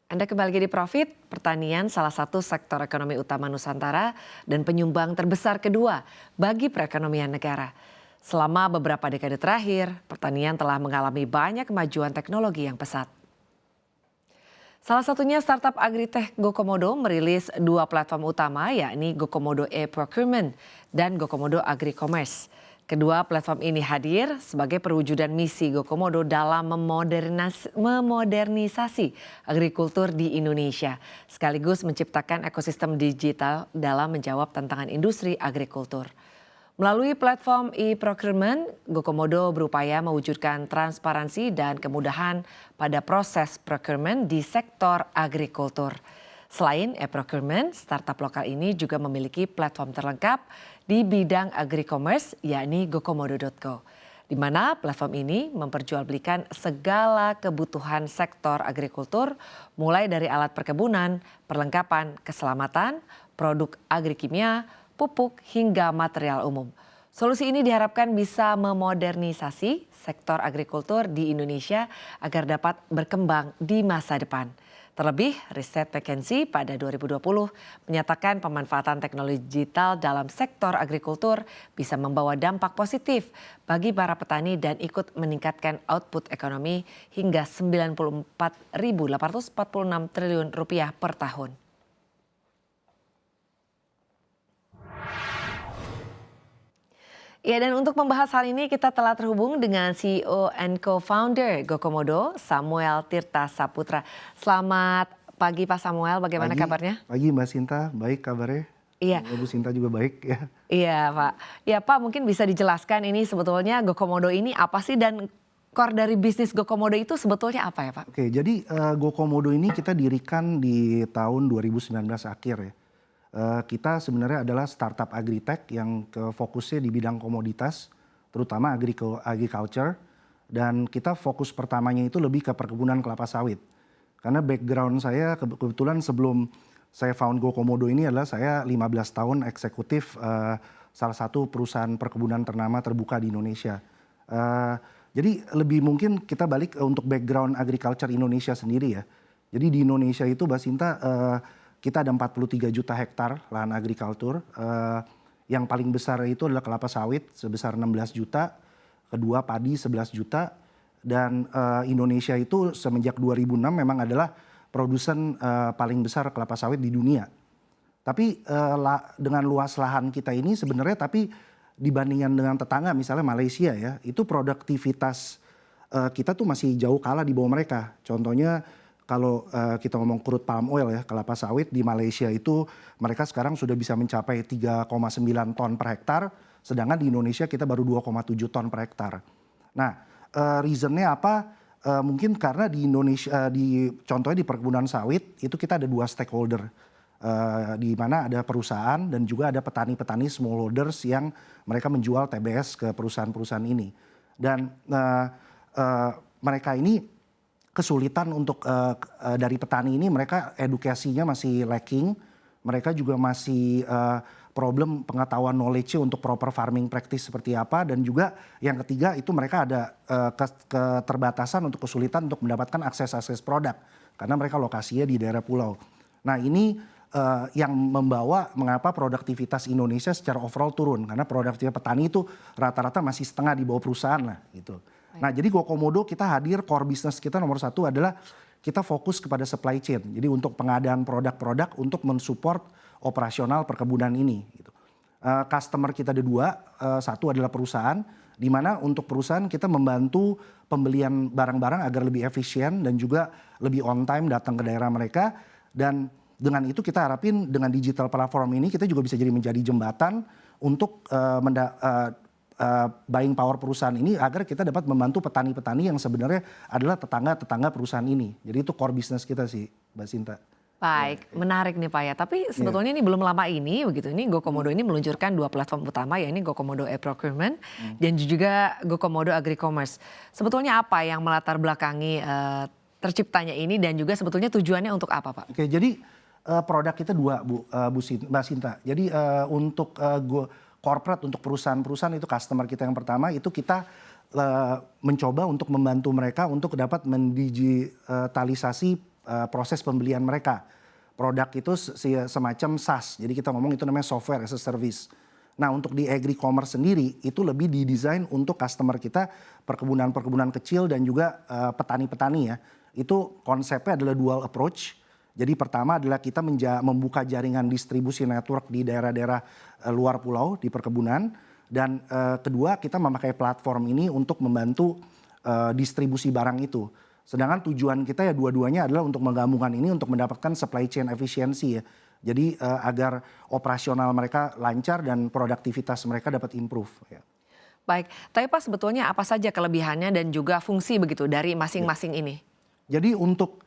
Anda kembali lagi di Profit, pertanian salah satu sektor ekonomi utama Nusantara dan penyumbang terbesar kedua bagi perekonomian negara. Selama beberapa dekade terakhir, pertanian telah mengalami banyak kemajuan teknologi yang pesat. Salah satunya startup agritech Gokomodo merilis dua platform utama yakni Gokomodo e-Procurement dan Gokomodo Agri-Commerce. Kedua platform ini hadir sebagai perwujudan misi Gokomodo dalam memodernisasi agrikultur di Indonesia, sekaligus menciptakan ekosistem digital dalam menjawab tantangan industri agrikultur. Melalui platform e-procurement, Gokomodo berupaya mewujudkan transparansi dan kemudahan pada proses procurement di sektor agrikultur. Selain e-procurement, startup lokal ini juga memiliki platform terlengkap di bidang agri-commerce yakni gokomodo.co, di mana platform ini memperjualbelikan segala kebutuhan sektor agrikultur mulai dari alat perkebunan, perlengkapan keselamatan, produk agrikimia, pupuk hingga material umum. Solusi ini diharapkan bisa memodernisasi sektor agrikultur di Indonesia agar dapat berkembang di masa depan. Terlebih, riset McKinsey pada 2020 menyatakan pemanfaatan teknologi digital dalam sektor agrikultur bisa membawa dampak positif bagi para petani dan ikut meningkatkan output ekonomi hingga 94.846 triliun rupiah per tahun. Ya, dan untuk membahas hal ini kita telah terhubung dengan CEO and Co-founder Gokomodo, Samuel Tirta Saputra. Selamat pagi Pak Samuel, bagaimana kabarnya? Pagi Mbak Sinta, baik kabarnya. Iya. Bu Sinta juga baik ya. Iya Pak. Ya Pak, mungkin bisa dijelaskan ini sebetulnya Gokomodo ini apa sih dan core dari bisnis Gokomodo itu sebetulnya apa ya Pak? Oke, jadi Gokomodo ini kita dirikan di tahun 2019 akhir ya. Kita sebenarnya adalah startup agritech yang fokusnya di bidang komoditas, terutama agriculture. Dan kita fokus pertamanya itu lebih ke perkebunan kelapa sawit. Karena background saya kebetulan sebelum saya found Gokomodo ini adalah saya 15 tahun eksekutif salah satu perusahaan perkebunan ternama terbuka di Indonesia. Jadi lebih mungkin kita balik untuk background agriculture Indonesia sendiri ya. Jadi di Indonesia itu Mbak Sinta kita ada 43 juta hektar lahan agrikultur. Yang paling besar itu adalah kelapa sawit sebesar 16 juta. Kedua padi 11 juta. Dan Indonesia itu semenjak 2006 memang adalah produsen paling besar kelapa sawit di dunia. Tapi dengan luas lahan kita ini sebenarnya tapi dibandingkan dengan tetangga misalnya Malaysia ya. Itu produktivitas kita tuh masih jauh kalah di bawah mereka. Contohnya kalau kita ngomong crude palm oil ya, kelapa sawit di Malaysia itu mereka sekarang sudah bisa mencapai 3,9 ton per hektar, sedangkan di Indonesia kita baru 2,7 ton per hektar. Nah, reasonnya apa? Mungkin karena di Indonesia, contohnya di perkebunan sawit itu kita ada dua stakeholder, di mana ada perusahaan dan juga ada petani-petani smallholders yang mereka menjual TBS ke perusahaan-perusahaan ini. Dan mereka ini kesulitan untuk dari petani ini, mereka edukasinya masih lacking, mereka juga masih problem pengetahuan knowledge untuk proper farming practice seperti apa, dan juga yang ketiga itu mereka ada keterbatasan untuk kesulitan untuk mendapatkan akses produk karena mereka lokasinya di daerah pulau. Nah ini yang membawa mengapa produktivitas Indonesia secara overall turun, karena produktivitas petani itu rata-rata masih setengah di bawah perusahaan lah gitu. Nah jadi Gokomodo kita hadir, core business kita nomor satu adalah kita fokus kepada supply chain. Jadi untuk pengadaan produk-produk untuk mensupport operasional perkebunan ini. Gitu. Customer kita ada dua, satu adalah perusahaan, di mana untuk perusahaan kita membantu pembelian barang-barang agar lebih efisien dan juga lebih on time datang ke daerah mereka. Dan dengan itu kita harapin dengan digital platform ini kita juga bisa menjadi jembatan untuk buying power perusahaan ini agar kita dapat membantu petani-petani yang sebenarnya adalah tetangga-tetangga perusahaan ini. Jadi itu core business kita sih, Mbak Sinta. Baik, menarik nih Pak ya. Tapi sebetulnya ini belum lama ini begitu. Ini Gokomodo ini meluncurkan dua platform utama ya, ini Gokomodo e-Procurement dan juga Gokomodo Agri-Commerce. Sebetulnya apa yang melatar belakangi terciptanya ini dan juga sebetulnya tujuannya untuk apa Pak? Oke, jadi produk kita dua Mbak Sinta. Jadi untuk corporate, untuk perusahaan-perusahaan itu customer kita yang pertama itu kita mencoba untuk membantu mereka untuk dapat mendigitalisasi proses pembelian mereka. Produk itu semacam SaaS, jadi kita ngomong itu namanya software as a service. Nah untuk di agri-commerce sendiri itu lebih didesain untuk customer kita perkebunan-perkebunan kecil dan juga petani-petani ya. Itu konsepnya adalah dual approach. Jadi pertama adalah kita membuka jaringan distribusi network di daerah-daerah luar pulau di perkebunan. Dan kedua kita memakai platform ini untuk membantu distribusi barang itu. Sedangkan tujuan kita ya dua-duanya adalah untuk menggabungkan ini untuk mendapatkan supply chain efisiensi ya. Jadi agar operasional mereka lancar dan produktivitas mereka dapat improve ya. Baik, tapi Pak sebetulnya apa saja kelebihannya dan juga fungsi begitu dari masing-masing ini? Jadi untuk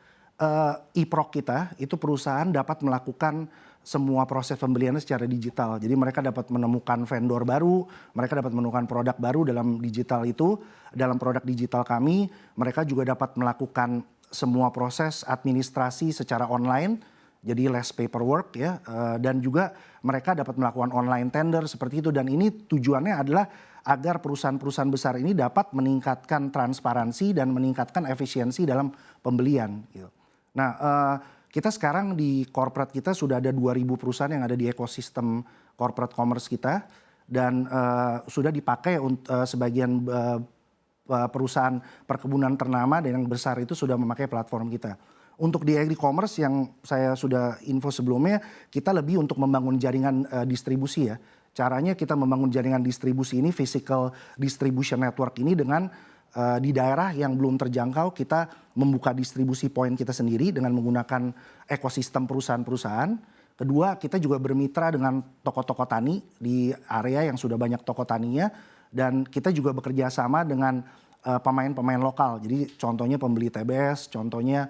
e-proc kita itu perusahaan dapat melakukan semua proses pembeliannya secara digital. Jadi mereka dapat menemukan vendor baru, mereka dapat menemukan produk baru dalam digital itu. Dalam produk digital kami, mereka juga dapat melakukan semua proses administrasi secara online. Jadi less paperwork ya, dan juga mereka dapat melakukan online tender seperti itu. Dan ini tujuannya adalah agar perusahaan-perusahaan besar ini dapat meningkatkan transparansi dan meningkatkan efisiensi dalam pembelian. Gitu. Nah, kita sekarang di corporate kita sudah ada 2.000 perusahaan yang ada di ekosistem corporate commerce kita. Dan sudah dipakai sebagian perusahaan perkebunan ternama dan yang besar itu sudah memakai platform kita. Untuk di agri-commerce yang saya sudah info sebelumnya, kita lebih untuk membangun jaringan distribusi ya. Caranya kita membangun jaringan distribusi ini, physical distribution network ini dengan di daerah yang belum terjangkau kita membuka distribusi point kita sendiri dengan menggunakan ekosistem perusahaan-perusahaan. Kedua, kita juga bermitra dengan toko-toko tani di area yang sudah banyak toko taninya. Dan kita juga bekerja sama dengan pemain-pemain lokal. Jadi contohnya pembeli TBS, contohnya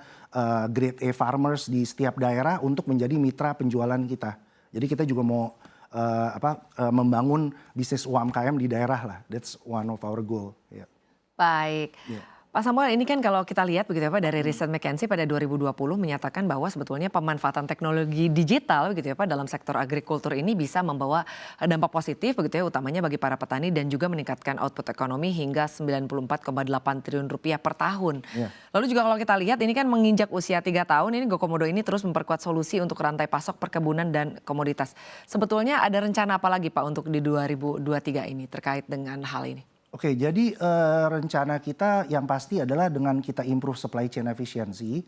grade A farmers di setiap daerah untuk menjadi mitra penjualan kita. Jadi kita juga mau membangun bisnis UMKM di daerah lah. That's one of our goal. Yeah. Baik. Yeah. Pak Samuel, ini kan kalau kita lihat begitu ya Pak dari riset McKinsey pada 2020 menyatakan bahwa sebetulnya pemanfaatan teknologi digital begitu ya Pak dalam sektor agrikultur ini bisa membawa dampak positif begitu ya utamanya bagi para petani dan juga meningkatkan output ekonomi hingga 94,8 triliun rupiah per tahun. Yeah. Lalu juga kalau kita lihat ini kan menginjak usia 3 tahun ini GoComodo ini terus memperkuat solusi untuk rantai pasok perkebunan dan komoditas. Sebetulnya ada rencana apa lagi Pak untuk di 2023 ini terkait dengan hal ini? Oke, jadi rencana kita yang pasti adalah dengan kita improve supply chain efficiency,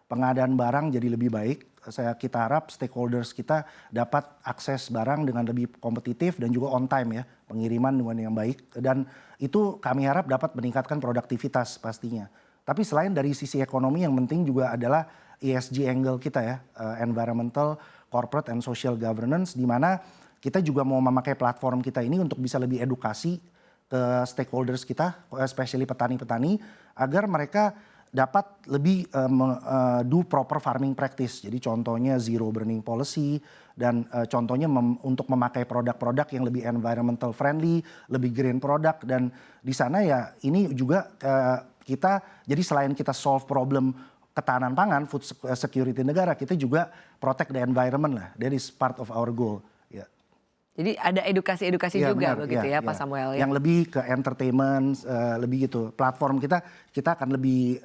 pengadaan barang jadi lebih baik. Kita harap stakeholders kita dapat akses barang dengan lebih kompetitif dan juga on time ya, pengiriman dengan yang baik. Dan itu kami harap dapat meningkatkan produktivitas pastinya. Tapi selain dari sisi ekonomi yang penting juga adalah ESG angle kita ya, environmental, corporate and social governance, di mana kita juga mau memakai platform kita ini untuk bisa lebih edukasi ke stakeholders kita, especially petani-petani, agar mereka dapat lebih do proper farming practice. Jadi contohnya zero burning policy dan contohnya untuk memakai produk-produk yang lebih environmental friendly, lebih green product. Dan di sana ya ini juga kita, jadi selain kita solve problem ketahanan pangan, food security negara, kita juga protect the environment lah. That is part of our goal. Yeah. Jadi ada edukasi-edukasi ya, juga benar, begitu ya Pak Samuel. Yang lebih ke entertainment, lebih gitu. Platform kita akan lebih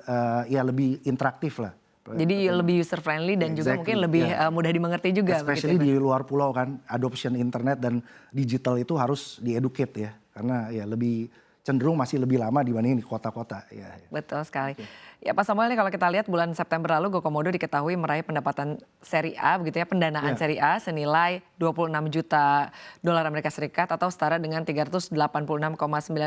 lebih interaktif lah. Jadi lebih user friendly dan juga mungkin lebih mudah dimengerti juga. Especially di luar pulau kan, adoption internet dan digital itu harus di-educate ya. Karena ya lebih cenderung masih lebih lama dibanding di kota-kota. Ya. Betul sekali. Ya Pak Samuel ini kalau kita lihat bulan September lalu GoComodo diketahui meraih pendapatan seri A begitu ya, pendanaan seri A senilai 26 juta dolar Amerika Serikat atau setara dengan 386,9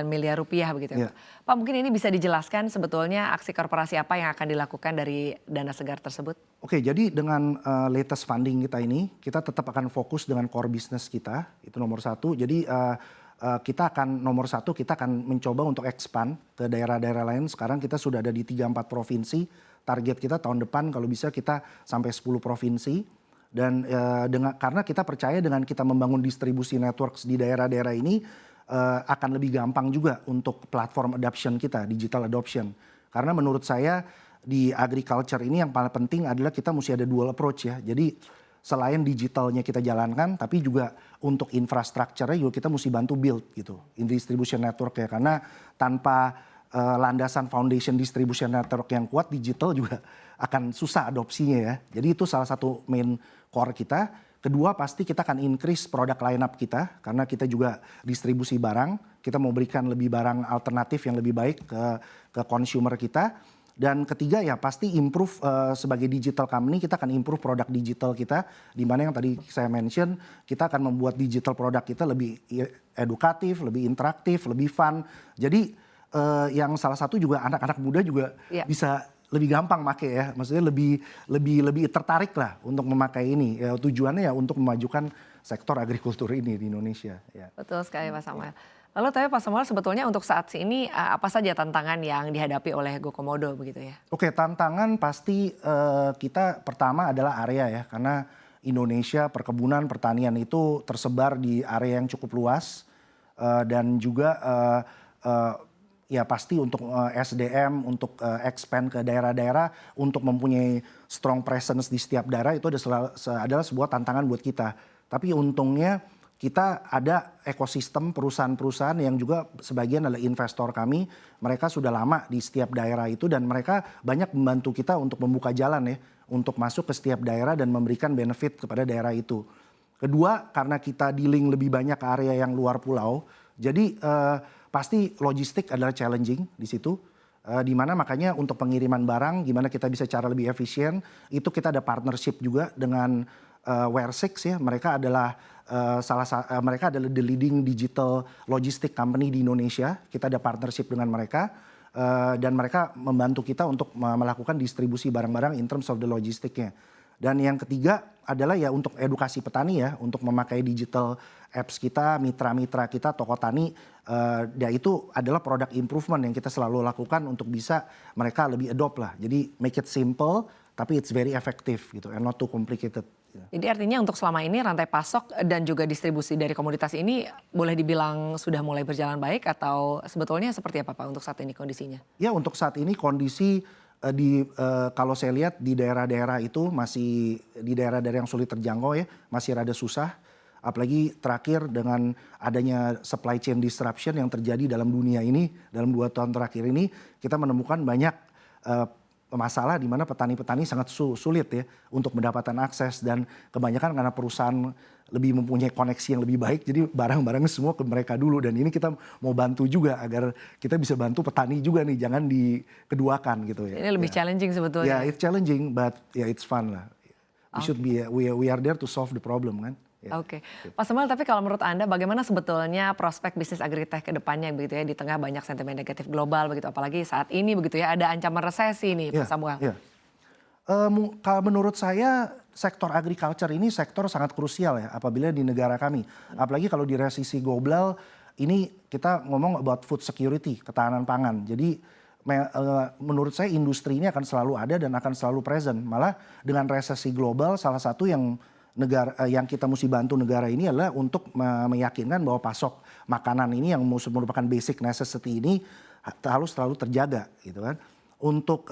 miliar rupiah begitu ya. Pak mungkin ini bisa dijelaskan sebetulnya aksi korporasi apa yang akan dilakukan dari dana segar tersebut? Oke, jadi dengan latest funding kita ini kita tetap akan fokus dengan core business kita, itu nomor satu. Jadi kita akan nomor satu kita akan mencoba untuk expand ke daerah-daerah lain. Sekarang kita sudah ada di 3-4 provinsi. Target kita tahun depan kalau bisa kita sampai 10 provinsi. Dan karena kita percaya dengan kita membangun distribusi networks di daerah-daerah ini akan lebih gampang juga untuk platform adoption kita, digital adoption. Karena menurut saya di agriculture ini yang paling penting adalah kita mesti ada dual approach ya. Jadi selain digitalnya kita jalankan, tapi juga untuk infrastrukturnya juga kita mesti bantu build gitu, in distribution network ya. Karena tanpa landasan foundation distribution network yang kuat, digital juga akan susah adopsinya ya. Jadi itu salah satu main core kita. Kedua pasti kita akan increase product lineup kita karena kita juga distribusi barang. Kita mau berikan lebih barang alternatif yang lebih baik ke consumer kita. Dan ketiga ya pasti improve sebagai digital company kita akan improve produk digital kita. Di mana yang tadi saya mention kita akan membuat digital produk kita lebih edukatif, lebih interaktif, lebih fun. Jadi yang salah satu juga anak-anak muda juga bisa lebih gampang make ya, maksudnya lebih tertarik lah untuk memakai ini. Ya, tujuannya ya untuk memajukan sektor agrikultur ini di Indonesia. Ya. Betul sekali Pak Samuel. Lalu tapi Pak Samuel sebetulnya untuk saat ini apa saja tantangan yang dihadapi oleh GoComodo begitu ya? Oke, tantangan pasti kita pertama adalah area ya, karena Indonesia perkebunan pertanian itu tersebar di area yang cukup luas dan juga ya pasti untuk SDM, untuk expand ke daerah-daerah, untuk mempunyai strong presence di setiap daerah itu adalah sebuah tantangan buat kita. Tapi untungnya kita ada ekosistem perusahaan-perusahaan yang juga sebagian adalah investor kami. Mereka sudah lama di setiap daerah itu dan mereka banyak membantu kita untuk membuka jalan ya. Untuk masuk ke setiap daerah dan memberikan benefit kepada daerah itu. Kedua, karena kita dealing lebih banyak ke area yang luar pulau. Jadi pasti logistik adalah challenging di situ. Di mana makanya untuk pengiriman barang, gimana kita bisa cara lebih efisien. Itu kita ada partnership juga dengan Ware6 ya. Mereka adalah mereka adalah the leading digital logistic company di Indonesia. Kita ada partnership dengan mereka dan mereka membantu kita untuk melakukan distribusi barang-barang in terms of the logistiknya. Dan yang ketiga adalah ya untuk edukasi petani ya, untuk memakai digital apps kita, mitra-mitra kita, toko tani. Ya itu adalah product improvement yang kita selalu lakukan untuk bisa mereka lebih adopt lah. Jadi make it simple, tapi it's very effective gitu, and not too complicated. Jadi artinya untuk selama ini rantai pasok dan juga distribusi dari komoditas ini boleh dibilang sudah mulai berjalan baik atau sebetulnya seperti apa Pak untuk saat ini kondisinya? Ya untuk saat ini kondisi kalau saya lihat di daerah-daerah itu masih di daerah-daerah yang sulit terjangkau ya, masih rada susah. Apalagi terakhir dengan adanya supply chain disruption yang terjadi dalam dunia ini, dalam 2 tahun terakhir ini kita menemukan banyak masalah di mana petani-petani sangat sulit ya untuk mendapatkan akses dan kebanyakan karena perusahaan lebih mempunyai koneksi yang lebih baik jadi barang-barangnya semua ke mereka dulu dan ini kita mau bantu juga agar kita bisa bantu petani juga nih jangan dikeduakan gitu ya. Ini lebih challenging sebetulnya. Ya, it's challenging but ya it's fun lah. We are there to solve the problem kan. Ya. Oke. Pak Samuel, tapi kalau menurut Anda bagaimana sebetulnya prospek bisnis agritech ke depannya begitu ya di tengah banyak sentimen negatif global begitu apalagi saat ini begitu ya ada ancaman resesi nih Pak Samuel. Ya. Kalau menurut saya sektor agriculture ini sektor sangat krusial ya apabila di negara kami. Apalagi kalau di resesi global ini kita ngomong about food security, ketahanan pangan. Jadi menurut saya industri ini akan selalu ada dan akan selalu present. Malah dengan resesi global salah satu yang kita mesti bantu negara ini adalah untuk meyakinkan bahwa pasok makanan ini yang merupakan basic necessity ini harus selalu terjaga gitu kan. Untuk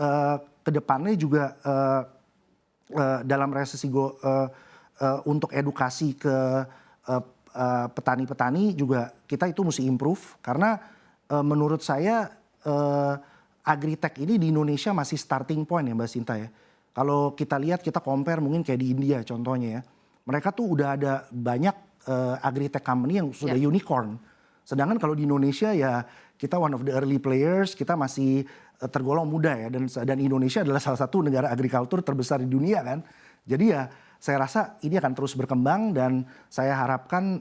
kedepannya juga dalam resesi untuk edukasi ke petani-petani juga kita itu mesti improve karena menurut saya agritech ini di Indonesia masih starting point ya Mbak Sinta ya. Kalau kita lihat kita compare mungkin kayak di India contohnya ya. Mereka tuh udah ada banyak agritech company yang sudah unicorn. Sedangkan kalau di Indonesia ya kita one of the early players, kita masih tergolong muda ya. Dan Indonesia adalah salah satu negara agrikultur terbesar di dunia kan. Jadi ya saya rasa ini akan terus berkembang dan saya harapkan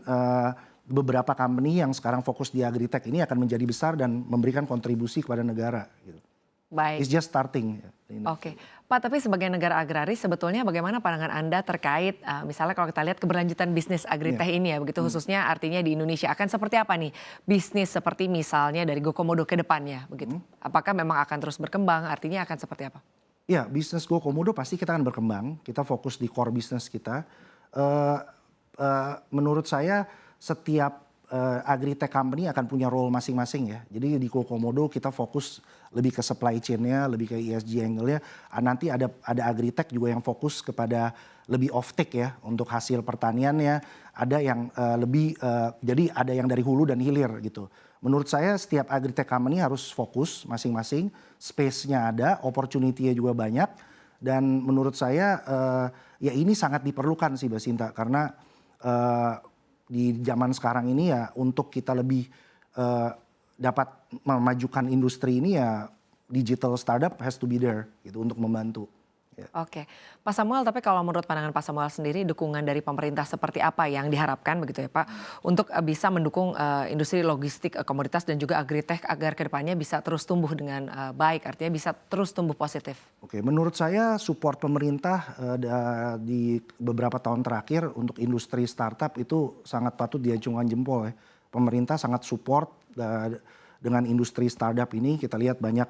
beberapa company yang sekarang fokus di agritech ini akan menjadi besar dan memberikan kontribusi kepada negara. Gitu. Baik. It's just starting. Oke. Pak, tapi sebagai negara agraris sebetulnya bagaimana pandangan Anda terkait misalnya kalau kita lihat keberlanjutan bisnis agritech ini ya begitu khususnya artinya di Indonesia akan seperti apa nih bisnis seperti misalnya dari GoComodo ke depannya begitu. Apakah memang akan terus berkembang artinya akan seperti apa? Ya bisnis GoComodo pasti kita akan berkembang. Kita fokus di core bisnis kita. Menurut saya setiap agritech company akan punya role masing-masing ya. Jadi di Kokomodo kita fokus lebih ke supply chain-nya, lebih ke ESG angle-nya. Nanti ada agritech juga yang fokus kepada lebih off-take ya untuk hasil pertaniannya. Ada yang jadi ada yang dari hulu dan hilir gitu. Menurut saya setiap agritech company harus fokus masing-masing, space-nya ada, opportunity-nya juga banyak. Dan menurut saya ya ini sangat diperlukan sih Mbak Sinta, karena di zaman sekarang ini ya untuk kita lebih dapat memajukan industri ini ya digital startup has to be there gitu untuk membantu. Ya. Oke, Pak Samuel, tapi kalau menurut pandangan Pak Samuel sendiri, dukungan dari pemerintah seperti apa yang diharapkan begitu ya Pak, untuk bisa mendukung industri logistik, komoditas dan juga agritech agar kedepannya bisa terus tumbuh dengan baik, artinya bisa terus tumbuh positif? Oke, menurut saya support pemerintah di beberapa tahun terakhir untuk industri startup itu sangat patut diacungkan jempol ya. Pemerintah sangat support dengan industri startup ini. Kita lihat banyak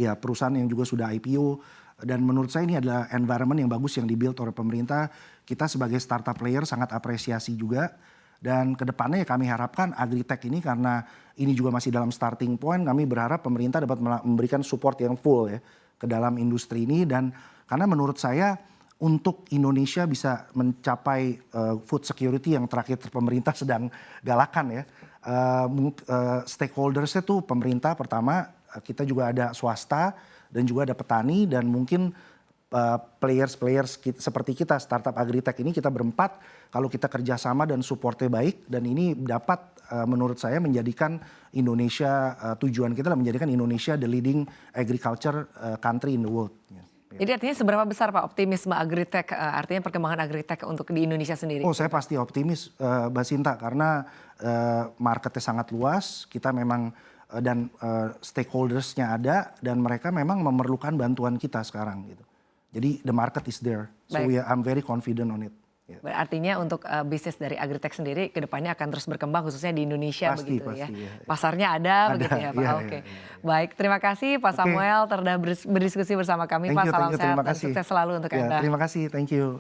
ya perusahaan yang juga sudah IPO. Dan menurut saya ini adalah environment yang bagus yang dibuild oleh pemerintah. Kita sebagai startup player sangat apresiasi juga. Dan kedepannya ya kami harapkan agritech ini, karena ini juga masih dalam starting point, kami berharap pemerintah dapat memberikan support yang full ya ke dalam industri ini. Dan karena menurut saya untuk Indonesia bisa mencapai food security yang terakhir pemerintah sedang galakan ya. Stakeholdersnya tuh pemerintah pertama, kita juga ada swasta dan juga ada petani, dan mungkin players seperti kita startup agritech ini kita berempat kalau kita kerjasama dan supportnya baik, dan ini dapat menurut saya menjadikan Indonesia, tujuan kita adalah menjadikan Indonesia the leading agriculture country in the world. Jadi artinya seberapa besar Pak optimisme agritech, artinya perkembangan agritech untuk di Indonesia sendiri? Oh, saya pasti optimis Mbak Sinta, karena marketnya sangat luas, kita memang dan stakeholdersnya ada, dan mereka memang memerlukan bantuan kita sekarang gitu. Jadi the market is there, so I'm very confident on it. Yeah. Artinya untuk bisnis dari agritech sendiri kedepannya akan terus berkembang khususnya di Indonesia begitu ya. Ya. Pasarnya ada begitu ya Pak. Oke. Baik, terima kasih Pak Samuel telah berdiskusi bersama kami Pak. Salam sehat dan sukses selalu untuk Anda. Terima kasih, thank you.